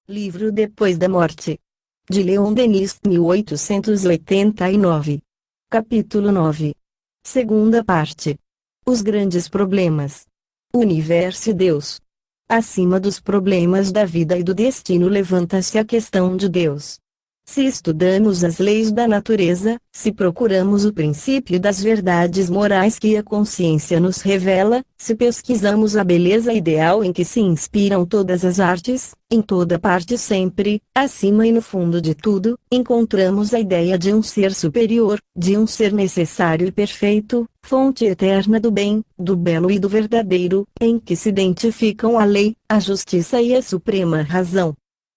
Livro Depois da Morte. De Leon Denis, 1889. Capítulo 9. Segunda parte. Os grandes problemas. O universo e Deus. Acima dos problemas da vida e do destino levanta-se a questão de Deus. Se estudamos as leis da natureza, se procuramos o princípio das verdades morais que a consciência nos revela, se pesquisamos a beleza ideal em que se inspiram todas as artes, em toda parte sempre, acima e no fundo de tudo, encontramos a ideia de um ser superior, de um ser necessário e perfeito, fonte eterna do bem, do belo e do verdadeiro, em que se identificam a lei, a justiça e a suprema razão.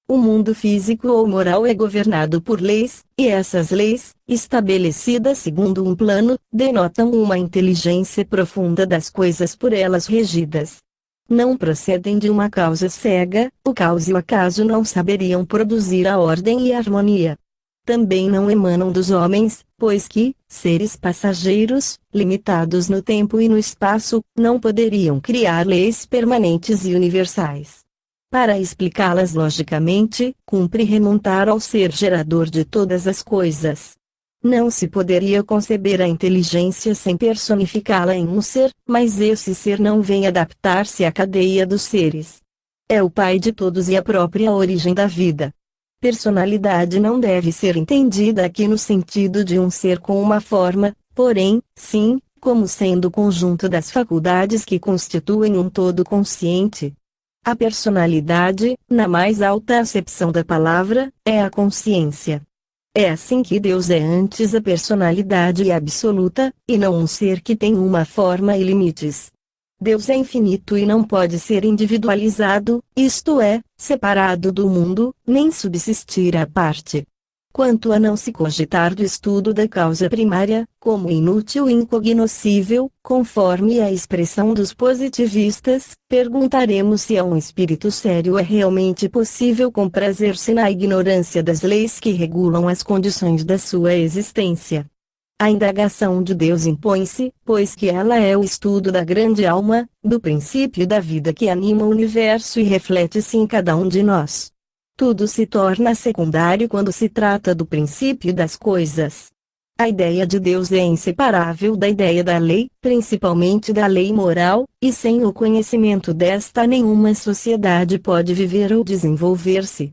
O mundo físico ou moral é governado por leis, e essas leis, estabelecidas segundo um plano, denotam uma inteligência profunda das coisas por elas regidas. Não procedem de uma causa cega, o caos e o acaso não saberiam produzir a ordem e a harmonia. Também não emanam dos homens, pois que, seres passageiros, limitados no tempo e no espaço, não poderiam criar leis permanentes e universais. Para explicá-las logicamente, cumpre remontar ao ser gerador de todas as coisas. Não se poderia conceber a inteligência sem personificá-la em um ser, mas esse ser não vem adaptar-se à cadeia dos seres. É o pai de todos e a própria origem da vida. Personalidade não deve ser entendida aqui no sentido de um ser com uma forma, porém, sim, como sendo o conjunto das faculdades que constituem um todo consciente. A personalidade, na mais alta acepção da palavra, é a consciência. É assim que Deus é antes a personalidade absoluta, e não um ser que tem uma forma e limites. Deus é infinito e não pode ser individualizado, isto é, separado do mundo, nem subsistir à parte. Quanto a não se cogitar do estudo da causa primária, como inútil e incognoscível, conforme a expressão dos positivistas, perguntaremos se a um espírito sério é realmente possível comprazer-se na ignorância das leis que regulam as condições da sua existência. A indagação de Deus impõe-se, pois que ela é o estudo da grande alma, do princípio da vida que anima o universo e reflete-se em cada um de nós. Tudo se torna secundário quando se trata do princípio das coisas. A ideia de Deus é inseparável da ideia da lei, principalmente da lei moral, e sem o conhecimento desta nenhuma sociedade pode viver ou desenvolver-se.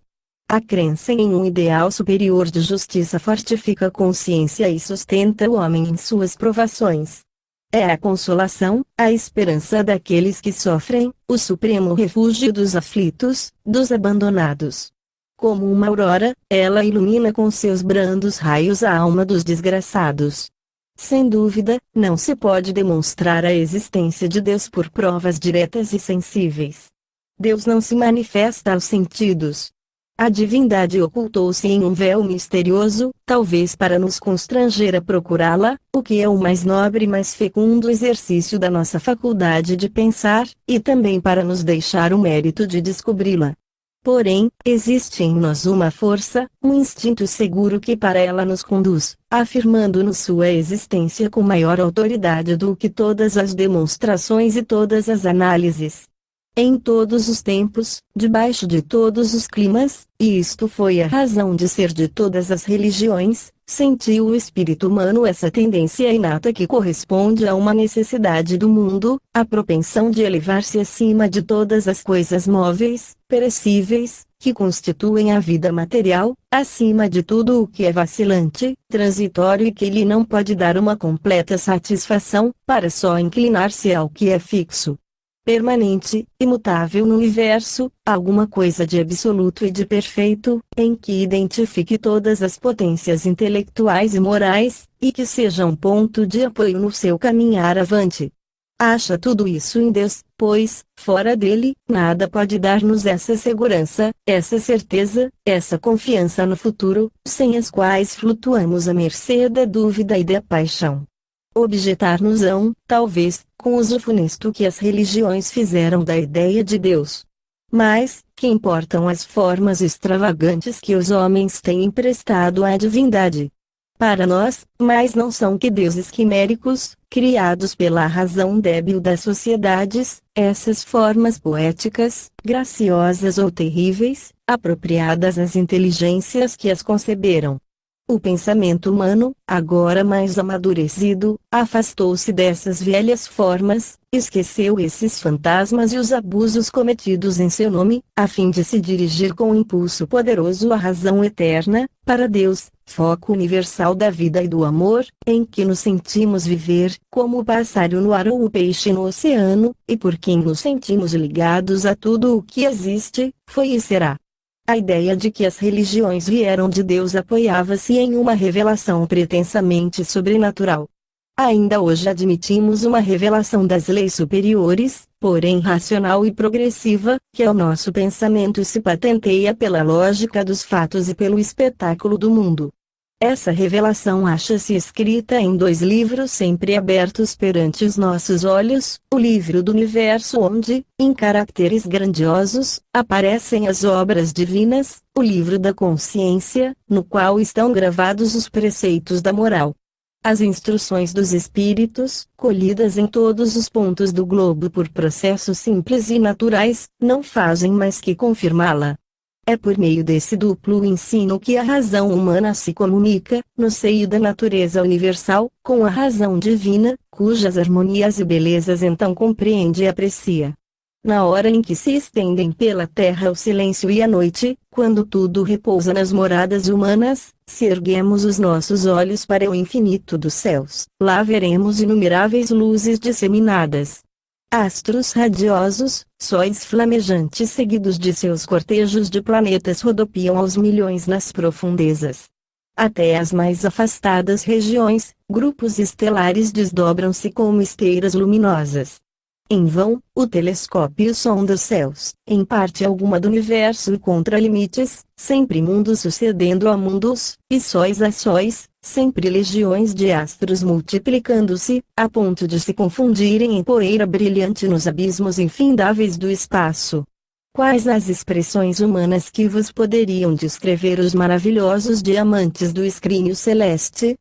A crença em um ideal superior de justiça fortifica a consciência e sustenta o homem em suas provações. É a consolação, a esperança daqueles que sofrem, o supremo refúgio dos aflitos, dos abandonados. Como uma aurora, ela ilumina com seus brandos raios a alma dos desgraçados. Sem dúvida, não se pode demonstrar a existência de Deus por provas diretas e sensíveis. Deus não se manifesta aos sentidos. A divindade ocultou-se em um véu misterioso, talvez para nos constranger a procurá-la, o que é o mais nobre e mais fecundo exercício da nossa faculdade de pensar, e também para nos deixar o mérito de descobri-la. Porém, existe em nós uma força, um instinto seguro que para ela nos conduz, afirmando-nos sua existência com maior autoridade do que todas as demonstrações e todas as análises. Em todos os tempos, debaixo de todos os climas, e isto foi a razão de ser de todas as religiões, sentiu o espírito humano essa tendência inata que corresponde a uma necessidade do mundo, a propensão de elevar-se acima de todas as coisas móveis, perecíveis, que constituem a vida material, acima de tudo o que é vacilante, transitório e que lhe não pode dar uma completa satisfação, para só inclinar-se ao que é fixo, permanente, imutável no universo, alguma coisa de absoluto e de perfeito, em que identifique todas as potências intelectuais e morais, e que seja um ponto de apoio no seu caminhar avante. Acha tudo isso em Deus, pois, fora dele, nada pode dar-nos essa segurança, essa certeza, essa confiança no futuro, sem as quais flutuamos à mercê da dúvida e da paixão. Objetar-nos-ão, talvez, com uso funesto que as religiões fizeram da ideia de Deus. Mas, que importam as formas extravagantes que os homens têm emprestado à divindade? para nós, mas não são que deuses quiméricos, criados pela razão débil das sociedades, essas formas poéticas, graciosas ou terríveis, apropriadas às inteligências que as conceberam. O pensamento humano, agora mais amadurecido, afastou-se dessas velhas formas, esqueceu esses fantasmas e os abusos cometidos em seu nome, a fim de se dirigir com impulso poderoso à razão eterna, para Deus, foco universal da vida e do amor, em que nos sentimos viver, como o pássaro no ar ou o peixe no oceano, e por quem nos sentimos ligados a tudo o que existe, foi e será. A ideia de que as religiões vieram de Deus apoiava-se em uma revelação pretensamente sobrenatural. Ainda hoje admitimos uma revelação das leis superiores, porém racional e progressiva, que ao nosso pensamento se patenteia pela lógica dos fatos e pelo espetáculo do mundo. Essa revelação acha-se escrita em 2 livros sempre abertos perante os nossos olhos, o livro do universo onde, em caracteres grandiosos, aparecem as obras divinas, o livro da consciência, no qual estão gravados os preceitos da moral. As instruções dos espíritos, colhidas em todos os pontos do globo por processos simples e naturais, não fazem mais que confirmá-la. É por meio desse duplo ensino que a razão humana se comunica, no seio da natureza universal, com a razão divina, cujas harmonias e belezas então compreende e aprecia. Na hora em que se estendem pela terra o silêncio e a noite, quando tudo repousa nas moradas humanas, se erguemos os nossos olhos para o infinito dos céus, lá veremos inumeráveis luzes disseminadas. Astros radiosos, sóis flamejantes seguidos de seus cortejos de planetas rodopiam aos milhões nas profundezas. Até as mais afastadas regiões, grupos estelares desdobram-se como esteiras luminosas. Em vão, o telescópio sonda os céus, em parte alguma do universo e contra limites, sempre mundos sucedendo a mundos, e sóis a sóis, sempre legiões de astros multiplicando-se, a ponto de se confundirem em poeira brilhante nos abismos infindáveis do espaço. Quais as expressões humanas que vos poderiam descrever os maravilhosos diamantes do escrínio celeste?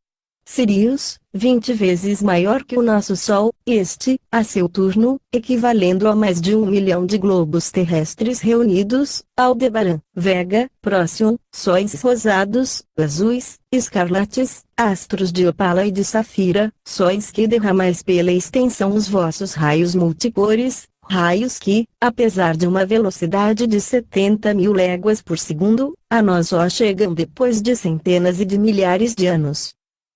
Sirius, 20 vezes maior que o nosso Sol, este, a seu turno, equivalendo a mais de 1 milhão de globos terrestres reunidos, Aldebaran, Vega, Próxion, sóis rosados, azuis, escarlates, astros de opala e de safira, sóis que derramais pela extensão os vossos raios multicores, raios que, apesar de uma velocidade de 70.000 léguas por segundo, a nós só chegam depois de centenas e de milhares de anos.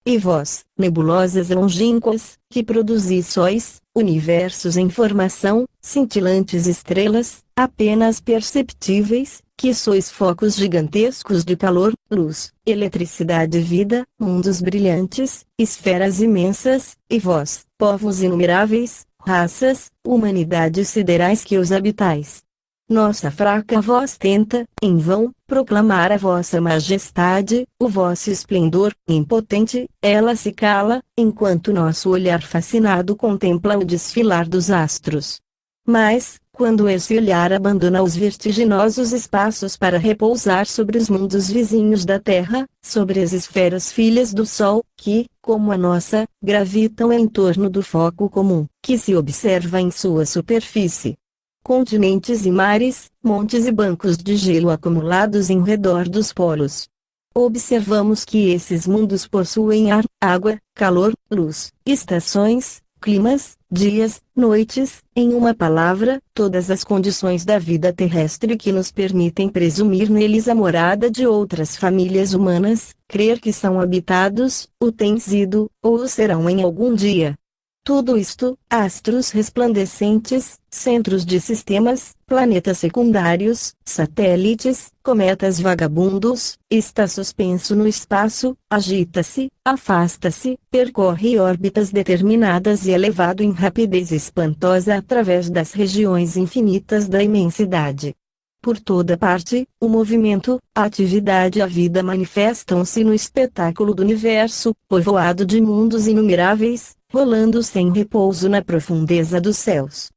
E vós, nebulosas longínquas, que produzis sóis, universos em formação, cintilantes estrelas, apenas perceptíveis, que sois focos gigantescos de calor, luz, eletricidade e vida, mundos brilhantes, esferas imensas, e vós, povos inumeráveis, raças, humanidades siderais que os habitais. Nossa fraca voz tenta, em vão, proclamar a vossa majestade, o vosso esplendor, impotente, ela se cala, enquanto nosso olhar fascinado contempla o desfilar dos astros. Mas, quando esse olhar abandona os vertiginosos espaços para repousar sobre os mundos vizinhos da Terra, sobre as esferas filhas do Sol, que, como a nossa, gravitam em torno do foco comum, que se observa em sua superfície. Continentes e mares, montes e bancos de gelo acumulados em redor dos polos. Observamos que esses mundos possuem ar, água, calor, luz, estações, climas, dias, noites, em uma palavra, todas as condições da vida terrestre que nos permitem presumir neles a morada de outras famílias humanas, crer que são habitados, o têm sido, ou o serão em algum dia. Tudo isto, astros resplandecentes, centros de sistemas, planetas secundários, satélites, cometas vagabundos, está suspenso no espaço, agita-se, afasta-se, percorre órbitas determinadas e é levado em rapidez espantosa através das regiões infinitas da imensidade. Por toda parte, o movimento, a atividade e a vida manifestam-se no espetáculo do universo, povoado de mundos inumeráveis, rolando sem repouso na profundeza dos céus.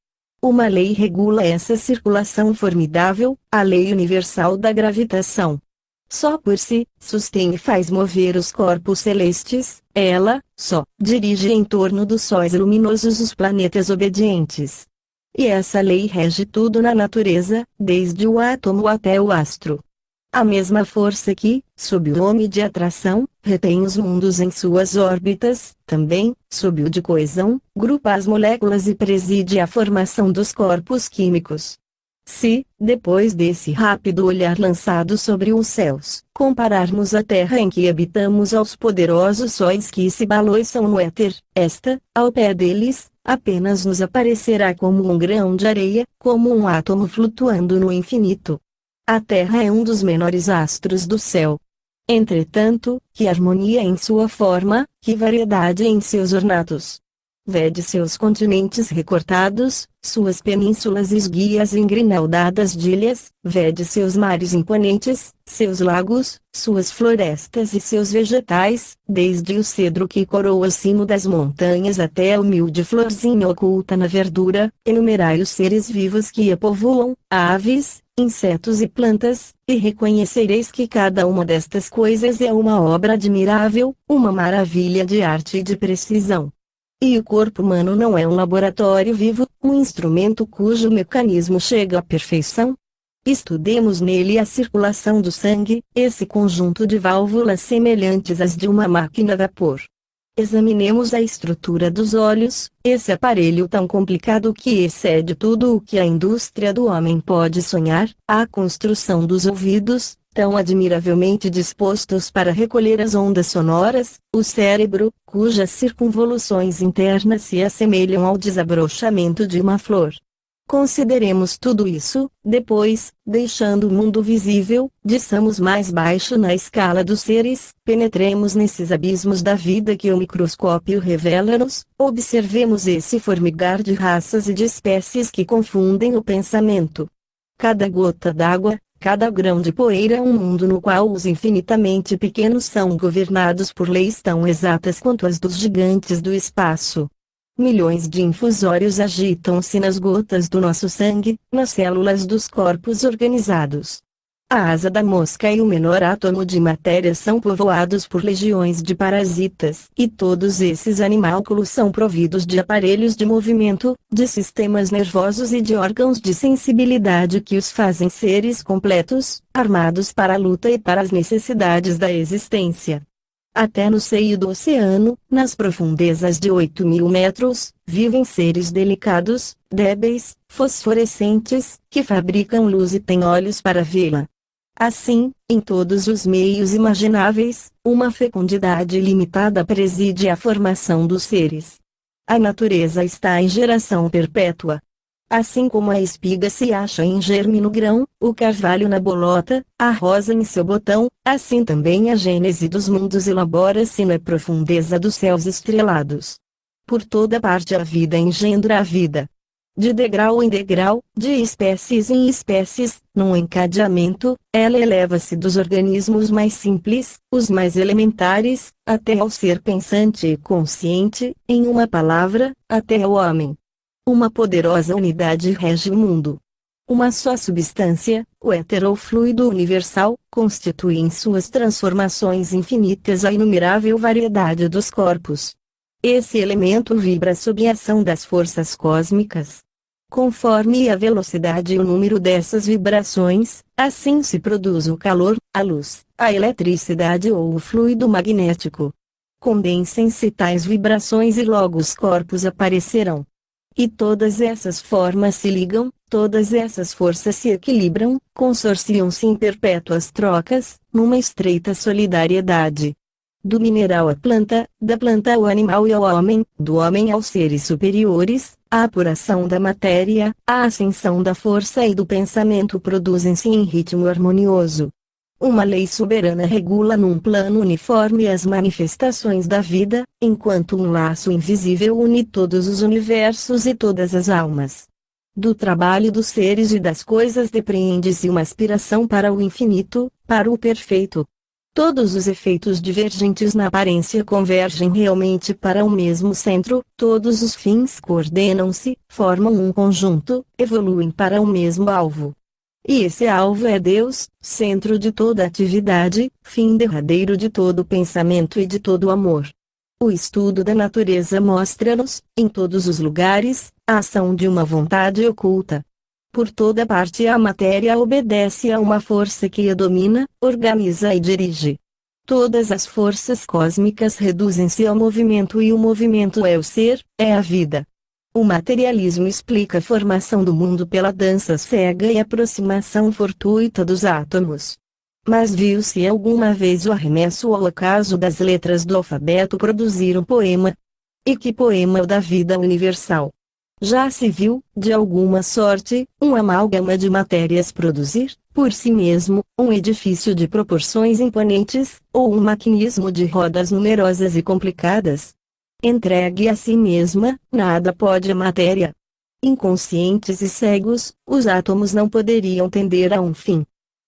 Uma lei regula essa circulação formidável, a lei universal da gravitação. só por si, sustém e faz mover os corpos celestes, ela, só, dirige em torno dos sóis luminosos os planetas obedientes. E essa lei rege tudo na natureza, desde o átomo até o astro. A mesma força que, sob o nome de atração, retém os mundos em suas órbitas, também, sob o de coesão, grupa as moléculas e preside a formação dos corpos químicos. Se, depois desse rápido olhar lançado sobre os céus, compararmos a Terra em que habitamos aos poderosos sóis que se balançam no éter, esta, ao pé deles, apenas nos aparecerá como um grão de areia, como um átomo flutuando no infinito. A Terra é um dos menores astros do céu. Entretanto, que harmonia em sua forma, que variedade em seus ornatos! Vede seus continentes recortados, suas penínsulas esguias engrinaldadas de ilhas, vede seus mares imponentes, seus lagos, suas florestas e seus vegetais, desde o cedro que coroa o cimo das montanhas até a humilde florzinha oculta na verdura, enumerai os seres vivos que a povoam, aves, insetos e plantas, e reconhecereis que cada uma destas coisas é uma obra admirável, uma maravilha de arte e de precisão. E o corpo humano não é um laboratório vivo, um instrumento cujo mecanismo chega à perfeição? Estudemos nele a circulação do sangue, esse conjunto de válvulas semelhantes às de uma máquina a vapor. Examinemos a estrutura dos olhos, esse aparelho tão complicado que excede tudo o que a indústria do homem pode sonhar, a construção dos ouvidos, tão admiravelmente dispostos para recolher as ondas sonoras, o cérebro, cujas circunvoluções internas se assemelham ao desabrochamento de uma flor. Consideremos tudo isso, depois, deixando o mundo visível, desçamos mais baixo na escala dos seres, penetremos nesses abismos da vida que o microscópio revela-nos, observemos esse formigar de raças e de espécies que confundem o pensamento. Cada gota d'água, cada grão de poeira é um mundo no qual os infinitamente pequenos são governados por leis tão exatas quanto as dos gigantes do espaço. Milhões de infusórios agitam-se nas gotas do nosso sangue, nas células dos corpos organizados. A asa da mosca e o menor átomo de matéria são povoados por legiões de parasitas, e todos esses animálculos são providos de aparelhos de movimento, de sistemas nervosos e de órgãos de sensibilidade que os fazem seres completos, armados para a luta e para as necessidades da existência. Até no seio do oceano, nas profundezas de 8.000 metros, vivem seres delicados, débeis, fosforescentes, que fabricam luz e têm olhos para vê-la. Assim, em todos os meios imagináveis, uma fecundidade ilimitada preside a formação dos seres. A natureza está em geração perpétua. Assim como a espiga se acha em germe no grão, o carvalho na bolota, a rosa em seu botão, assim também a gênese dos mundos elabora-se na profundeza dos céus estrelados. Por toda parte a vida engendra a vida. De degrau em degrau, de espécies em espécies, num encadeamento, ela eleva-se dos organismos mais simples, os mais elementares, até ao ser pensante e consciente, em uma palavra, até ao homem. Uma poderosa unidade rege o mundo. Uma só substância, o éter ou fluido universal, constitui em suas transformações infinitas a inumerável variedade dos corpos. Esse elemento vibra sob a ação das forças cósmicas. Conforme a velocidade e o número dessas vibrações, assim se produz o calor, a luz, a eletricidade ou o fluido magnético. Condensem-se tais vibrações e logo os corpos aparecerão. E todas essas formas se ligam, todas essas forças se equilibram, consorciam-se em perpétuas trocas, numa estreita solidariedade. Do mineral à planta, da planta ao animal e ao homem, do homem aos seres superiores, a apuração da matéria, a ascensão da força e do pensamento produzem-se em ritmo harmonioso. Uma lei soberana regula num plano uniforme as manifestações da vida, enquanto um laço invisível une todos os universos e todas as almas. Do trabalho dos seres e das coisas depreende-se uma aspiração para o infinito, para o perfeito. Todos os efeitos divergentes na aparência convergem realmente para o mesmo centro, todos os fins coordenam-se, formam um conjunto, evoluem para o mesmo alvo. E esse alvo é Deus, centro de toda atividade, fim derradeiro de todo pensamento e de todo amor. O estudo da natureza mostra-nos, em todos os lugares, a ação de uma vontade oculta. Por toda parte a matéria obedece a uma força que a domina, organiza e dirige. Todas as forças cósmicas reduzem-se ao movimento e o movimento é o ser, é a vida. O materialismo explica a formação do mundo pela dança cega e aproximação fortuita dos átomos. Mas viu-se alguma vez o arremesso ao acaso das letras do alfabeto produzir um poema? E que poema o da vida universal? Já se viu, de alguma sorte, um amálgama de matérias produzir, por si mesmo, um edifício de proporções imponentes, ou um maquinismo de rodas numerosas e complicadas? Entregue a si mesma, nada pode a matéria. Inconscientes e cegos, os átomos não poderiam tender a um fim.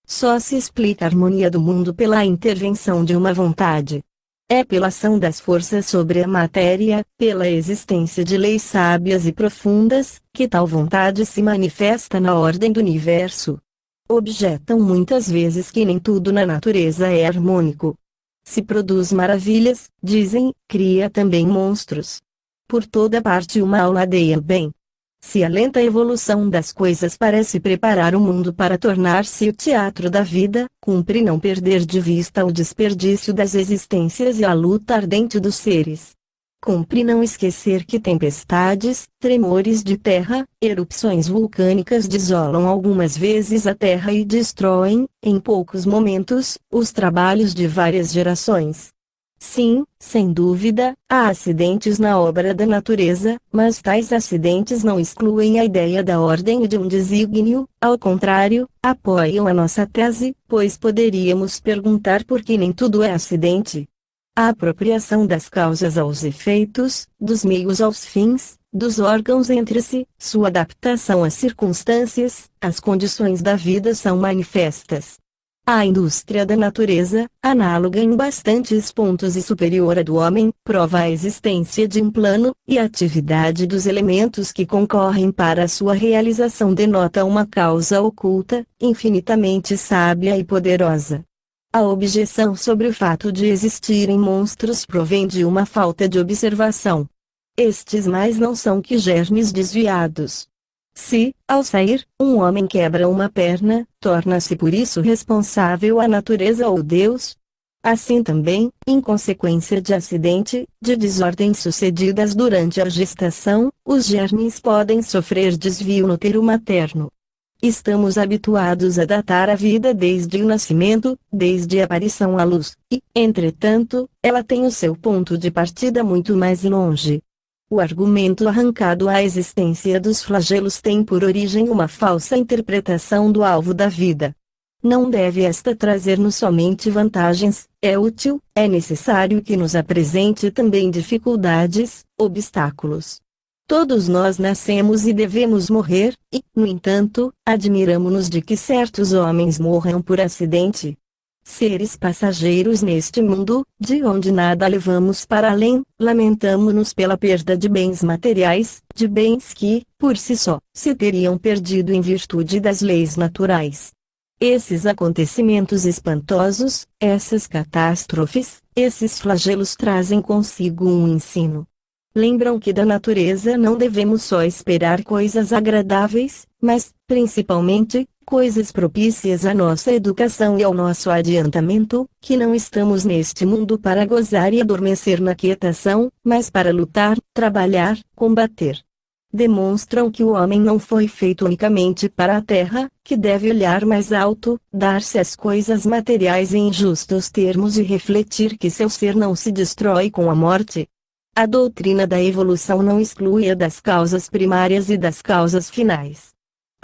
Só se explica a harmonia do mundo pela intervenção de uma vontade. É pela ação das forças sobre a matéria, pela existência de leis sábias e profundas, que tal vontade se manifesta na ordem do universo. Objetam muitas vezes que nem tudo na natureza é harmônico. Se produz maravilhas, dizem, cria também monstros. Por toda parte o mal ladeia o bem. Se a lenta evolução das coisas parece preparar o mundo para tornar-se o teatro da vida, cumpre não perder de vista o desperdício das existências e a luta ardente dos seres. Cumpre não esquecer que tempestades, tremores de terra, erupções vulcânicas desolam algumas vezes a terra e destroem, em poucos momentos, os trabalhos de várias gerações. Sim, sem dúvida, há acidentes na obra da natureza, mas tais acidentes não excluem a ideia da ordem e de um desígnio, ao contrário, apoiam a nossa tese, pois poderíamos perguntar por que nem tudo é acidente. A apropriação das causas aos efeitos, dos meios aos fins, dos órgãos entre si, sua adaptação às circunstâncias, às condições da vida são manifestas. A indústria da natureza, análoga em bastantes pontos e superior à do homem, prova a existência de um plano, e a atividade dos elementos que concorrem para a sua realização denota uma causa oculta, infinitamente sábia e poderosa. A objeção sobre o fato de existirem monstros provém de uma falta de observação. Estes mais não são que germes desviados. Se, ao sair, um homem quebra uma perna, torna-se por isso responsável a natureza ou Deus? Assim também, em consequência de acidente, de desordens sucedidas durante a gestação, os germes podem sofrer desvio no útero materno. Estamos habituados a datar a vida desde o nascimento, desde a aparição à luz, e, entretanto, ela tem o seu ponto de partida muito mais longe. O argumento arrancado à existência dos flagelos tem por origem uma falsa interpretação do alvo da vida. Não deve esta trazer-nos somente vantagens, é útil, é necessário que nos apresente também dificuldades, obstáculos. Todos nós nascemos e devemos morrer, e, no entanto, admiramo-nos de que certos homens morram por acidente. Seres passageiros neste mundo, de onde nada levamos para além, lamentamo-nos pela perda de bens materiais, de bens que, por si só, se teriam perdido em virtude das leis naturais. Esses acontecimentos espantosos, essas catástrofes, esses flagelos trazem consigo um ensino. Lembram que da natureza não devemos só esperar coisas agradáveis, mas, principalmente, coisas propícias à nossa educação e ao nosso adiantamento, que não estamos neste mundo para gozar e adormecer na quietação, mas para lutar, trabalhar, combater. Demonstram que o homem não foi feito unicamente para a terra, que deve olhar mais alto, dar-se às coisas materiais em justos termos e refletir que seu ser não se destrói com a morte. A doutrina da evolução não exclui a das causas primárias e das causas finais.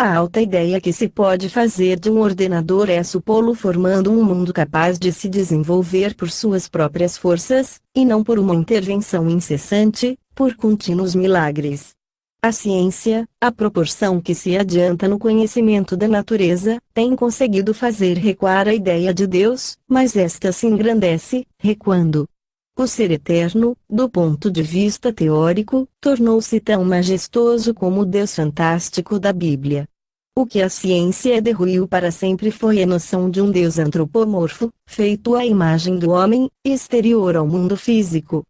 A alta ideia que se pode fazer de um ordenador é supô-lo formando um mundo capaz de se desenvolver por suas próprias forças, e não por uma intervenção incessante, por contínuos milagres. A ciência, à proporção que se adianta no conhecimento da natureza, tem conseguido fazer recuar a ideia de Deus, mas esta se engrandece, recuando. O ser eterno, do ponto de vista teórico, tornou-se tão majestoso como o Deus fantástico da Bíblia. O que a ciência derruiu para sempre foi a noção de um Deus antropomorfo, feito à imagem do homem, exterior ao mundo físico.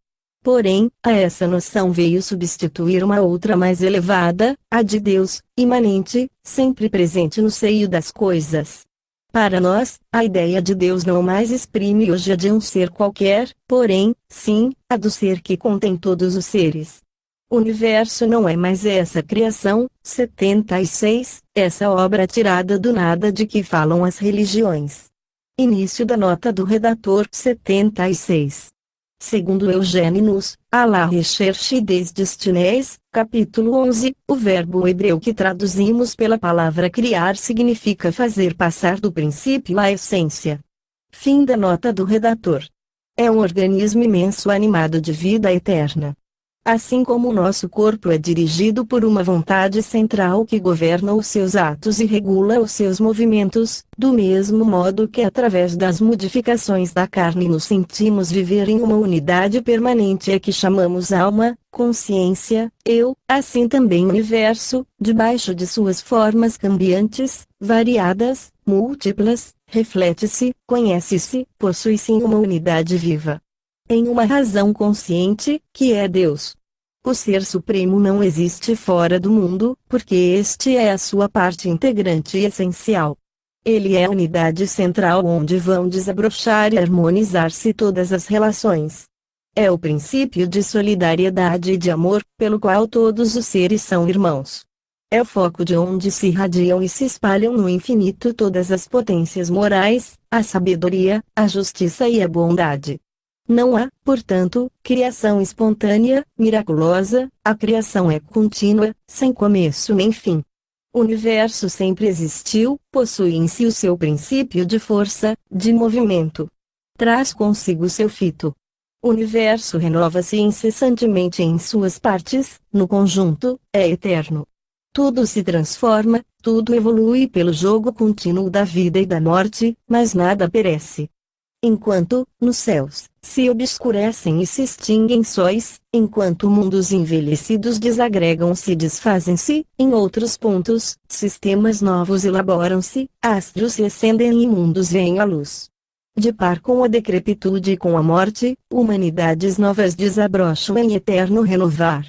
Porém, a essa noção veio substituir uma outra mais elevada, a de Deus, imanente, sempre presente no seio das coisas. Para nós, a ideia de Deus não mais exprime hoje a de um ser qualquer, porém, sim, a do ser que contém todos os seres. O universo não é mais essa criação, 76, essa obra tirada do nada de que falam as religiões. Início da nota do redator 76. Segundo Eugênio Nus, à la recherche des destinées, capítulo 11, o verbo hebreu que traduzimos pela palavra criar significa fazer passar do princípio à essência. Fim da nota do redator. É um organismo imenso animado de vida eterna. Assim como o nosso corpo é dirigido por uma vontade central que governa os seus atos e regula os seus movimentos, do mesmo modo que através das modificações da carne nos sentimos viver em uma unidade permanente a que chamamos alma, consciência, eu, assim também o universo, debaixo de suas formas cambiantes, variadas, múltiplas, reflete-se, conhece-se, possui-se em uma unidade viva. Em uma razão consciente, que é Deus. O Ser Supremo não existe fora do mundo, porque este é a sua parte integrante e essencial. Ele é a unidade central onde vão desabrochar e harmonizar-se todas as relações. É o princípio de solidariedade e de amor, pelo qual todos os seres são irmãos. É o foco de onde se irradiam e se espalham no infinito todas as potências morais, a sabedoria, a justiça e a bondade. Não há, portanto, criação espontânea, miraculosa, a criação é contínua, sem começo nem fim. O universo sempre existiu, possui em si o seu princípio de força, de movimento. Traz consigo seu fito. O universo renova-se incessantemente em suas partes, no conjunto, é eterno. Tudo se transforma, tudo evolui pelo jogo contínuo da vida e da morte, mas nada perece. Enquanto, nos céus, se obscurecem e se extinguem sóis, enquanto mundos envelhecidos desagregam-se e desfazem-se, em outros pontos, sistemas novos elaboram-se, astros se acendem e mundos vêm à luz. De par com a decrepitude e com a morte, humanidades novas desabrocham em eterno renovar.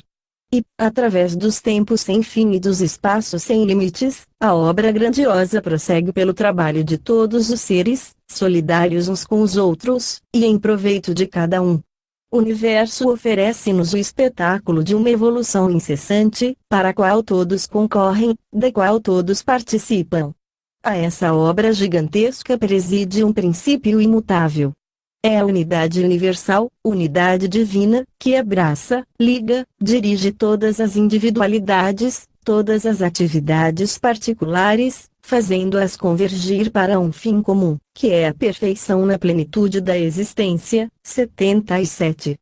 E, através dos tempos sem fim e dos espaços sem limites, a obra grandiosa prossegue pelo trabalho de todos os seres, solidários uns com os outros, e em proveito de cada um. O universo oferece-nos o espetáculo de uma evolução incessante, para a qual todos concorrem, da qual todos participam. A essa obra gigantesca preside um princípio imutável. É a unidade universal, unidade divina, que abraça, liga, dirige todas as individualidades, todas as atividades particulares, fazendo-as convergir para um fim comum, que é a perfeição na plenitude da existência. 77.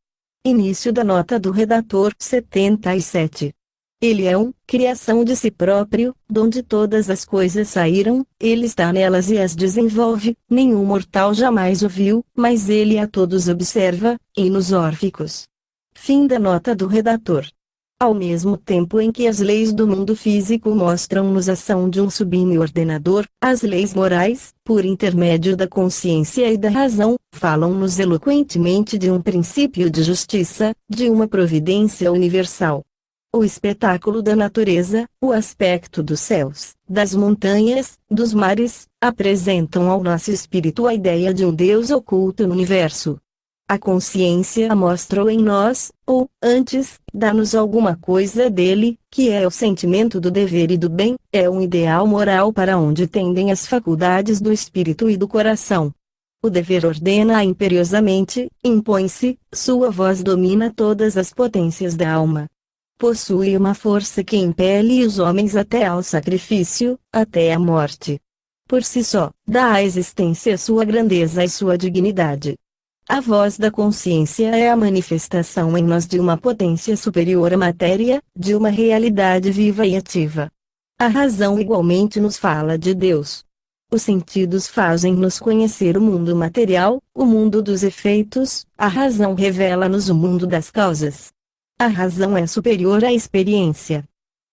Início da nota do redator 77. Ele é criação de si próprio, donde todas as coisas saíram, ele está nelas e as desenvolve, nenhum mortal jamais o viu, mas ele a todos observa, e nos órficos. Fim da nota do redator. Ao mesmo tempo em que as leis do mundo físico mostram-nos a ação de um sublime ordenador, as leis morais, por intermédio da consciência e da razão, falam-nos eloquentemente de um princípio de justiça, de uma providência universal. O espetáculo da natureza, o aspecto dos céus, das montanhas, dos mares, apresentam ao nosso espírito a ideia de um Deus oculto no universo. A consciência mostra-o em nós, ou, antes, dá-nos alguma coisa dele, que é o sentimento do dever e do bem, é um ideal moral para onde tendem as faculdades do espírito e do coração. O dever ordena imperiosamente, impõe-se, sua voz domina todas as potências da alma. Possui uma força que impele os homens até ao sacrifício, até a morte. Por si só, dá à existência sua grandeza e sua dignidade. A voz da consciência é a manifestação em nós de uma potência superior à matéria, de uma realidade viva e ativa. A razão igualmente nos fala de Deus. Os sentidos fazem-nos conhecer o mundo material, o mundo dos efeitos, a razão revela-nos o mundo das causas. A razão é superior à experiência.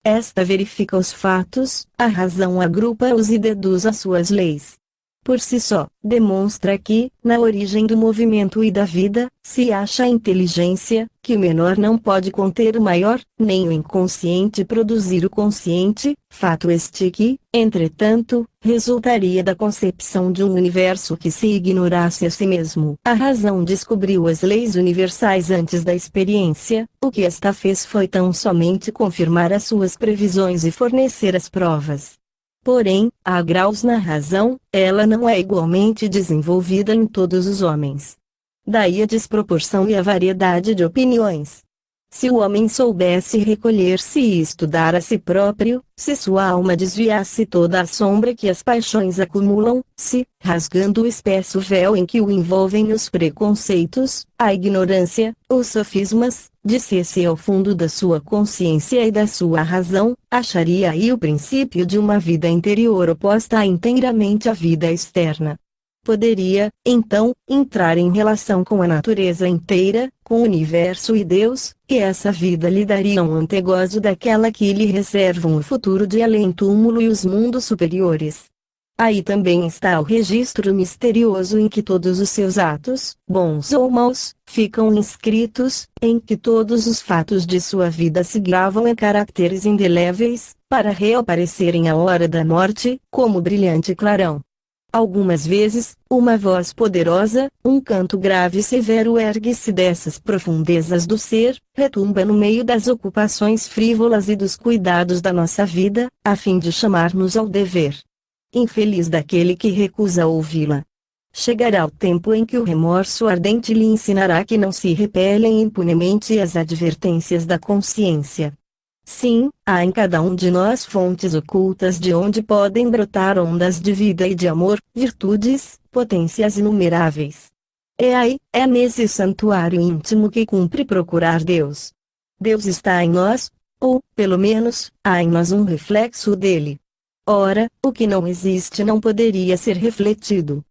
Esta verifica os fatos, a razão agrupa-os e deduz as suas leis. Por si só, demonstra que, na origem do movimento e da vida, se acha a inteligência, que o menor não pode conter o maior, nem o inconsciente produzir o consciente, fato este que, entretanto, resultaria da concepção de um universo que se ignorasse a si mesmo. A razão descobriu as leis universais antes da experiência, o que esta fez foi tão somente confirmar as suas previsões e fornecer as provas. Porém, há graus na razão, ela não é igualmente desenvolvida em todos os homens. Daí a desproporção e a variedade de opiniões. Se o homem soubesse recolher-se e estudar a si próprio, se sua alma desviasse toda a sombra que as paixões acumulam, se, rasgando o espesso véu em que o envolvem os preconceitos, a ignorância, os sofismas, descesse ao fundo da sua consciência e da sua razão, acharia aí o princípio de uma vida interior oposta inteiramente à vida externa. Poderia, então, entrar em relação com a natureza inteira, com o universo e Deus, e essa vida lhe daria um antegozo daquela que lhe reservam o futuro de além-túmulo e os mundos superiores. Aí também está o registro misterioso em que todos os seus atos, bons ou maus, ficam inscritos, em que todos os fatos de sua vida se gravam em caracteres indeléveis, para reaparecerem à hora da morte, como brilhante clarão. Algumas vezes, uma voz poderosa, um canto grave e severo ergue-se dessas profundezas do ser, retumba no meio das ocupações frívolas e dos cuidados da nossa vida, a fim de chamar-nos ao dever. Infeliz daquele que recusa ouvi-la. Chegará o tempo em que o remorso ardente lhe ensinará que não se repelem impunemente as advertências da consciência. Sim, há em cada um de nós fontes ocultas de onde podem brotar ondas de vida e de amor, virtudes, potências inumeráveis. É nesse santuário íntimo que cumpre procurar Deus. Deus está em nós, ou, pelo menos, há em nós um reflexo dele. Ora, o que não existe não poderia ser refletido.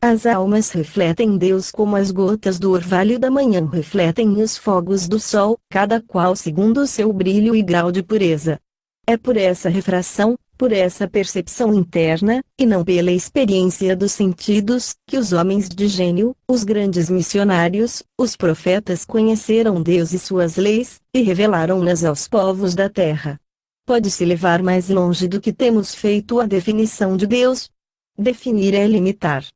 As almas refletem Deus como as gotas do orvalho da manhã refletem os fogos do sol, cada qual segundo o seu brilho e grau de pureza. É por essa refração, por essa percepção interna, e não pela experiência dos sentidos, que os homens de gênio, os grandes missionários, os profetas conheceram Deus e suas leis, e revelaram-nas aos povos da terra. Pode-se levar mais longe do que temos feito a definição de Deus? Definir é limitar.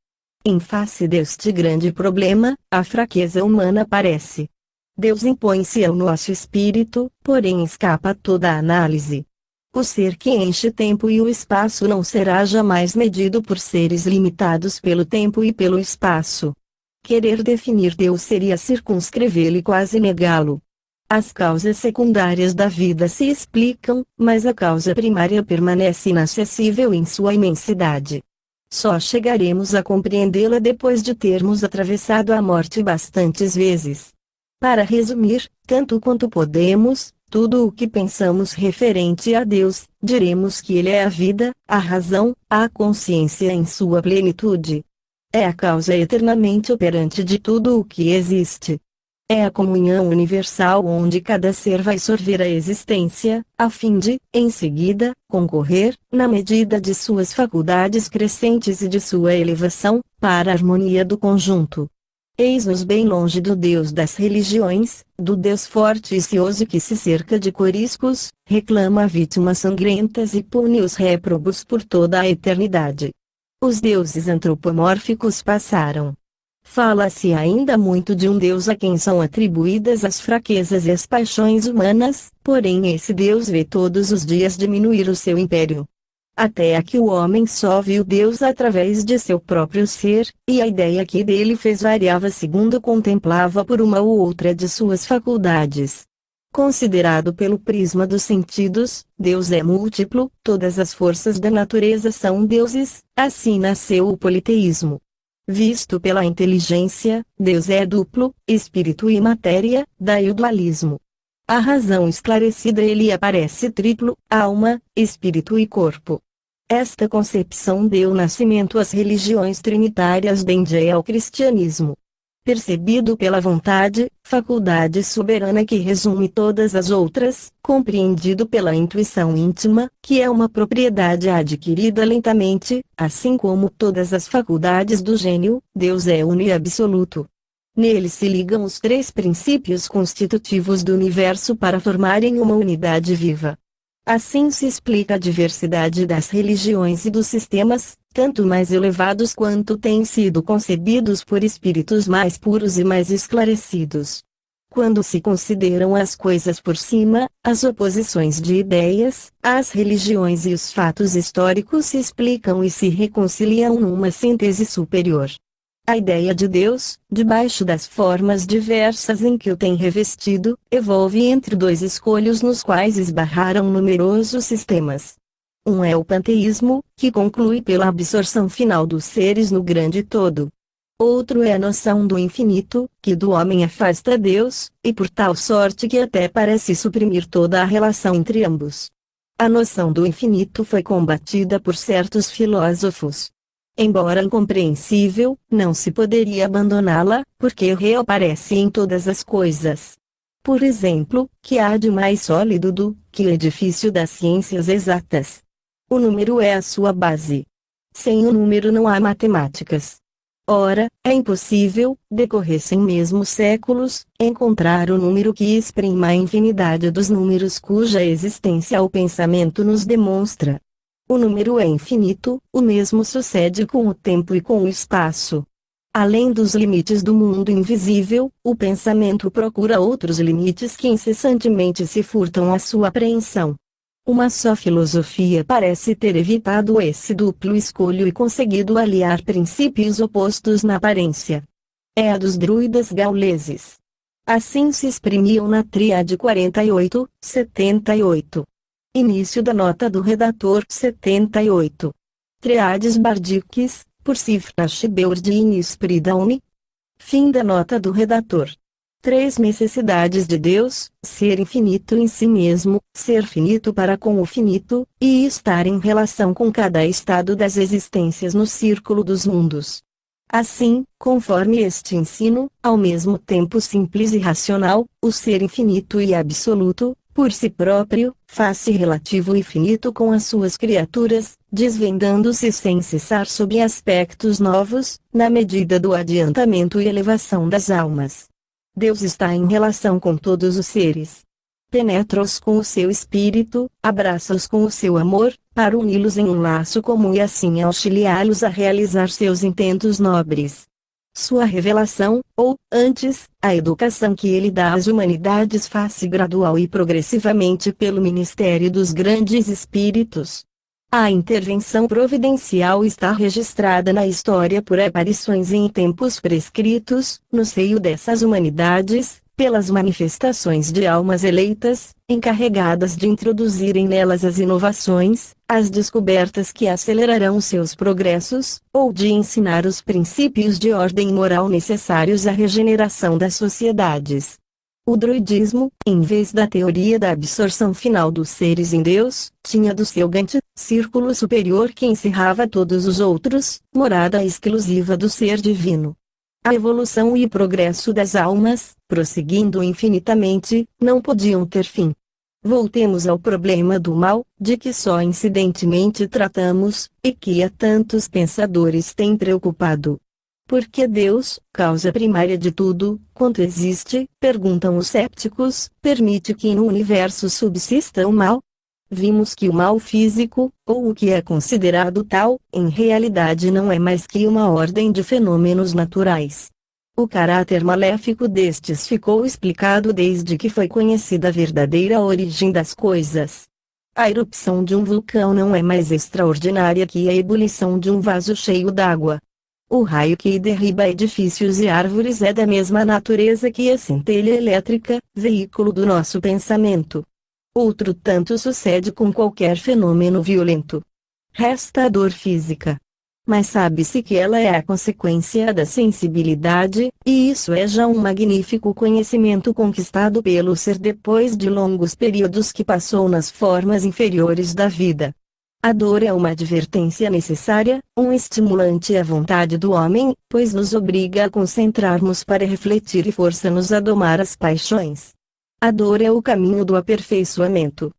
Em face deste grande problema, a fraqueza humana aparece. Deus impõe-se ao nosso espírito, porém escapa a toda a análise. O ser que enche tempo e o espaço não será jamais medido por seres limitados pelo tempo e pelo espaço. Querer definir Deus seria circunscrevê-lo e quase negá-lo. As causas secundárias da vida se explicam, mas a causa primária permanece inacessível em sua imensidade. Só chegaremos a compreendê-la depois de termos atravessado a morte bastantes vezes. Para resumir, tanto quanto podemos, tudo o que pensamos referente a Deus, diremos que Ele é a vida, a razão, a consciência em sua plenitude. É a causa eternamente operante de tudo o que existe. É a comunhão universal onde cada ser vai sorver a existência, a fim de, em seguida, concorrer, na medida de suas faculdades crescentes e de sua elevação, para a harmonia do conjunto. Eis-nos bem longe do Deus das religiões, do Deus forte e cioso que se cerca de coriscos, reclama vítimas sangrentas e pune os réprobos por toda a eternidade. Os deuses antropomórficos passaram. Fala-se ainda muito de um Deus a quem são atribuídas as fraquezas e as paixões humanas, porém esse Deus vê todos os dias diminuir o seu império. Até aqui o homem só viu Deus através de seu próprio ser, e a ideia que dele fez variava segundo contemplava por uma ou outra de suas faculdades. Considerado pelo prisma dos sentidos, Deus é múltiplo, todas as forças da natureza são deuses, assim nasceu o politeísmo. Visto pela inteligência, Deus é duplo, espírito e matéria, daí o dualismo. A razão esclarecida ele aparece triplo, alma, espírito e corpo. Esta concepção deu nascimento às religiões trinitárias dende ao cristianismo. percebido pela vontade, faculdade soberana que resume todas as outras, compreendido pela intuição íntima, que é uma propriedade adquirida lentamente, assim como todas as faculdades do gênio. Deus é uno e absoluto. Nele se ligam os três princípios constitutivos do universo para formarem uma unidade viva. Assim se explica a diversidade das religiões e dos sistemas, tanto mais elevados quanto têm sido concebidos por espíritos mais puros e mais esclarecidos. Quando se consideram as coisas por cima, as oposições de ideias, as religiões e os fatos históricos se explicam e se reconciliam numa síntese superior. A ideia de Deus, debaixo das formas diversas em que o tem revestido, evolve entre dois escolhos nos quais esbarraram numerosos sistemas. Um é o panteísmo, que conclui pela absorção final dos seres no grande todo. Outro é a noção do infinito, que do homem afasta Deus, e por tal sorte que até parece suprimir toda a relação entre ambos. A noção do infinito foi combatida por certos filósofos. Embora incompreensível, não se poderia abandoná-la, porque reaparece em todas as coisas. Por exemplo, que há de mais sólido do que o edifício das ciências exatas? O número é a sua base. Sem o número não há matemáticas. Ora, é impossível, decorressem mesmo séculos, encontrar o número que exprima a infinidade dos números cuja existência o pensamento nos demonstra. O número é infinito, o mesmo sucede com o tempo e com o espaço. Além dos limites do mundo invisível, o pensamento procura outros limites que incessantemente se furtam à sua apreensão. Uma só filosofia parece ter evitado esse duplo escolho e conseguido aliar princípios opostos na aparência. É a dos druidas gauleses. Assim se exprimiam na tríade 48, 78. Início da nota do redator 78. Triades Bardiques, por Sifrashbeurdin Spridaume. Fim da nota do redator. Três necessidades de Deus: ser infinito em si mesmo, ser finito para com o finito, e estar em relação com cada estado das existências no círculo dos mundos. Assim, conforme este ensino, ao mesmo tempo simples e racional, o ser infinito e absoluto, por si próprio, faz-se relativo e finito com as suas criaturas, desvendando-se sem cessar sob aspectos novos, na medida do adiantamento e elevação das almas. Deus está em relação com todos os seres. Penetra-os com o seu espírito, abraça-os com o seu amor, para uni-los em um laço comum e assim auxiliá-los a realizar seus intentos nobres. Sua revelação, ou, antes, a educação que ele dá às humanidades faz-se gradual e progressivamente pelo ministério dos grandes espíritos. A intervenção providencial está registrada na história por aparições em tempos prescritos, no seio dessas humanidades, pelas manifestações de almas eleitas, encarregadas de introduzirem nelas as inovações, as descobertas que acelerarão seus progressos, ou de ensinar os princípios de ordem moral necessários à regeneração das sociedades. O druidismo, em vez da teoria da absorção final dos seres em Deus, tinha do seu Gante, círculo superior que encerrava todos os outros, morada exclusiva do ser divino. A evolução e o progresso das almas, prosseguindo infinitamente, não podiam ter fim. Voltemos ao problema do mal, de que só incidentemente tratamos, e que a tantos pensadores tem preocupado. Por que Deus, causa primária de tudo, quanto existe, perguntam os cépticos, permite que no universo subsista o mal? Vimos que o mal físico, ou o que é considerado tal, em realidade não é mais que uma ordem de fenômenos naturais. O caráter maléfico destes ficou explicado desde que foi conhecida a verdadeira origem das coisas. A erupção de um vulcão não é mais extraordinária que a ebulição de um vaso cheio d'água. O raio que derriba edifícios e árvores é da mesma natureza que a centelha elétrica, veículo do nosso pensamento. Outro tanto sucede com qualquer fenômeno violento. Resta a dor física. Mas sabe-se que ela é a consequência da sensibilidade, e isso é já um magnífico conhecimento conquistado pelo ser depois de longos períodos que passou nas formas inferiores da vida. A dor é uma advertência necessária, um estimulante à vontade do homem, pois nos obriga a concentrarmos para refletir e força-nos a domar as paixões. A dor é o caminho do aperfeiçoamento.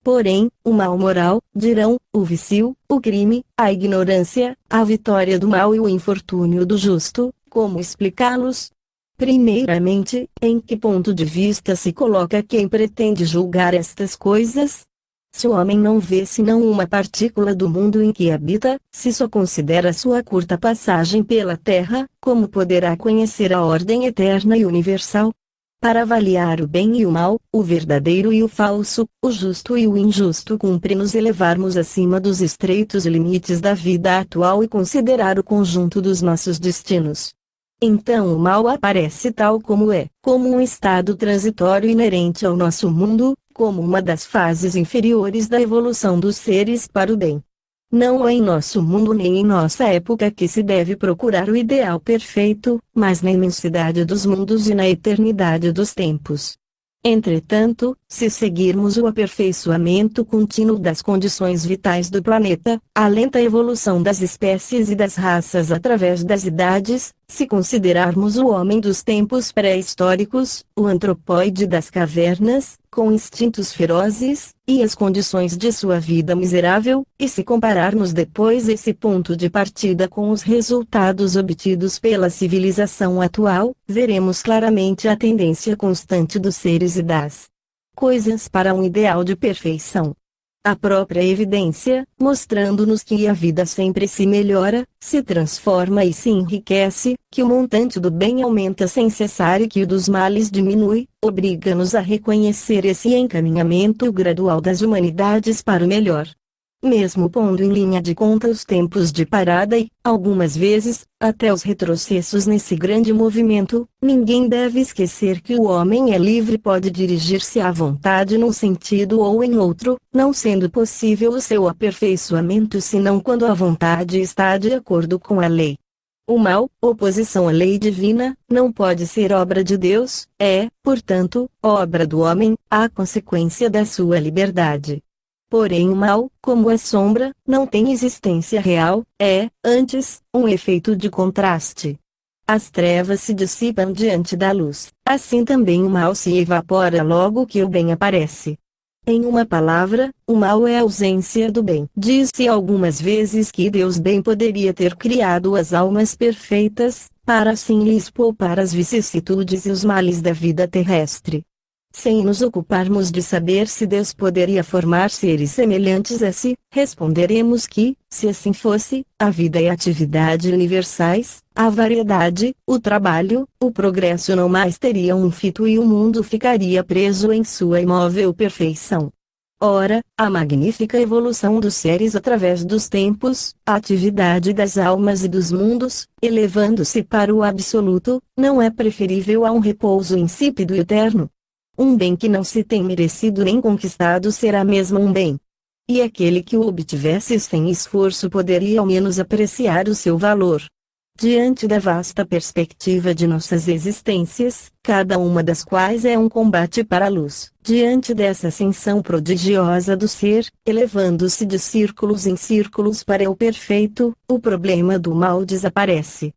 Porém, o mal moral, dirão, o vício, o crime, a ignorância, a vitória do mal e o infortúnio do justo, como explicá-los? Primeiramente, em que ponto de vista se coloca quem pretende julgar estas coisas? Se o homem não vê senão uma partícula do mundo em que habita, se só considera sua curta passagem pela terra, como poderá conhecer a ordem eterna e universal? Para avaliar o bem e o mal, o verdadeiro e o falso, o justo e o injusto, cumpre nos elevarmos acima dos estreitos limites da vida atual e considerar o conjunto dos nossos destinos. Então o mal aparece tal como é, como um estado transitório inerente ao nosso mundo, como uma das fases inferiores da evolução dos seres para o bem. Não é em nosso mundo nem em nossa época que se deve procurar o ideal perfeito, mas na imensidade dos mundos e na eternidade dos tempos. Entretanto, se seguirmos o aperfeiçoamento contínuo das condições vitais do planeta, a lenta evolução das espécies e das raças através das idades, se considerarmos o homem dos tempos pré-históricos, o antropóide das cavernas, com instintos ferozes, e as condições de sua vida miserável, e se compararmos depois esse ponto de partida com os resultados obtidos pela civilização atual, veremos claramente a tendência constante dos seres e das coisas para um ideal de perfeição. A própria evidência, mostrando-nos que a vida sempre se melhora, se transforma e se enriquece, que o montante do bem aumenta sem cessar e que o dos males diminui, obriga-nos a reconhecer esse encaminhamento gradual das humanidades para o melhor. Mesmo pondo em linha de conta os tempos de parada e, algumas vezes, até os retrocessos nesse grande movimento, ninguém deve esquecer que o homem é livre e pode dirigir-se à vontade num sentido ou em outro, não sendo possível o seu aperfeiçoamento senão quando a vontade está de acordo com a lei. O mal, oposição à lei divina, não pode ser obra de Deus, é, portanto, obra do homem, a consequência da sua liberdade. Porém o mal, como a sombra, não tem existência real, é, antes, um efeito de contraste. As trevas se dissipam diante da luz, assim também o mal se evapora logo que o bem aparece. Em uma palavra, o mal é a ausência do bem. Diz-se algumas vezes que Deus bem poderia ter criado as almas perfeitas, para assim lhes poupar as vicissitudes e os males da vida terrestre. Sem nos ocuparmos de saber se Deus poderia formar seres semelhantes a si, responderemos que, se assim fosse, a vida e a atividade universais, a variedade, o trabalho, o progresso não mais teriam um fito e o mundo ficaria preso em sua imóvel perfeição. Ora, a magnífica evolução dos seres através dos tempos, a atividade das almas e dos mundos, elevando-se para o absoluto, não é preferível a um repouso insípido e eterno? Um bem que não se tem merecido nem conquistado será mesmo um bem. E aquele que o obtivesse sem esforço poderia ao menos apreciar o seu valor. Diante da vasta perspectiva de nossas existências, cada uma das quais é um combate para a luz, diante dessa ascensão prodigiosa do ser, elevando-se de círculos em círculos para o perfeito, o problema do mal desaparece.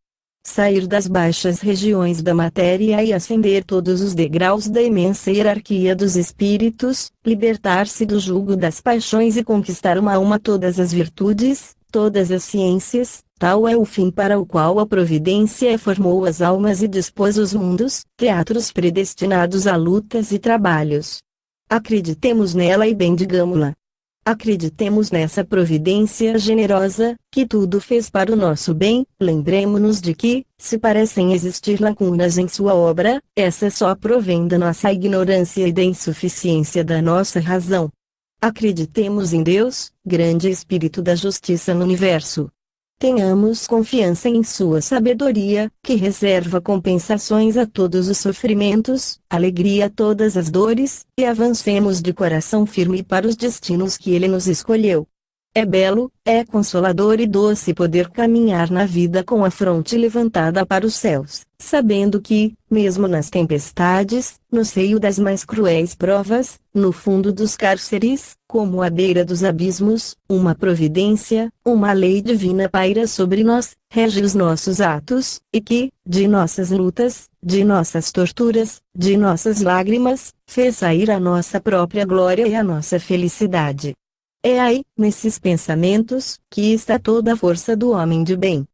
Sair das baixas regiões da matéria e ascender todos os degraus da imensa hierarquia dos espíritos, libertar-se do jugo das paixões e conquistar uma a uma todas as virtudes, todas as ciências, tal é o fim para o qual a providência formou as almas e dispôs os mundos, teatros predestinados a lutas e trabalhos. Acreditemos nela e bendigamo-la. Acreditemos nessa providência generosa, que tudo fez para o nosso bem. Lembremo-nos de que, se parecem existir lacunas em sua obra, essa só provém da nossa ignorância e da insuficiência da nossa razão. Acreditemos em Deus, grande Espírito da Justiça no Universo. Tenhamos confiança em sua sabedoria, que reserva compensações a todos os sofrimentos, alegria a todas as dores, e avancemos de coração firme para os destinos que ele nos escolheu. É belo, é consolador e doce poder caminhar na vida com a fronte levantada para os céus, sabendo que, mesmo nas tempestades, no seio das mais cruéis provas, no fundo dos cárceres, como à beira dos abismos, uma providência, uma lei divina paira sobre nós, rege os nossos atos, e que, de nossas lutas, de nossas torturas, de nossas lágrimas, fez sair a nossa própria glória e a nossa felicidade. É aí, nesses pensamentos, que está toda a força do homem de bem.